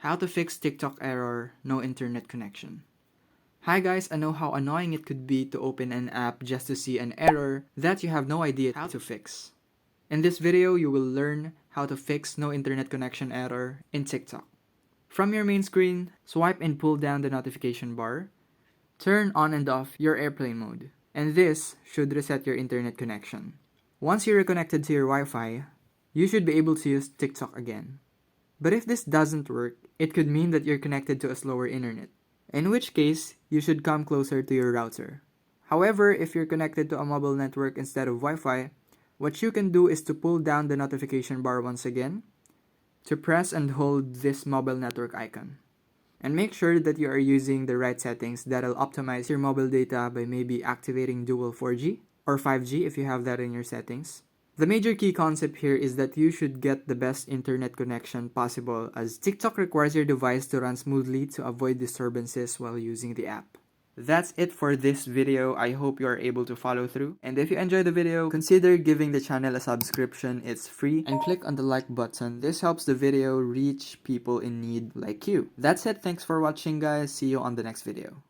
How to fix TikTok error, no internet connection. Hi guys, I know how annoying it could be to open an app just to see an error that you have no idea how to fix. In this video, you will learn how to fix no internet connection error in TikTok. From your main screen, swipe and pull down the notification bar. Turn on and off your airplane mode, and this should reset your internet connection. Once you're connected to your Wi-Fi, you should be able to use TikTok again. But if this doesn't work, it could mean that you're connected to a slower internet, in which case, you should come closer to your router. However, if you're connected to a mobile network instead of Wi-Fi, what you can do is to pull down the notification bar once again, to press and hold this mobile network icon. And make sure that you are using the right settings that'll optimize your mobile data by maybe activating dual 4G or 5G if you have that in your settings. The major key concept here is that you should get the best internet connection possible, as TikTok requires your device to run smoothly to avoid disturbances while using the app. That's it for this video. I hope you are able to follow through. And if you enjoyed the video, consider giving the channel a subscription. It's free. And click on the like button. This helps the video reach people in need like you. That's it. Thanks for watching, guys. See you on the next video.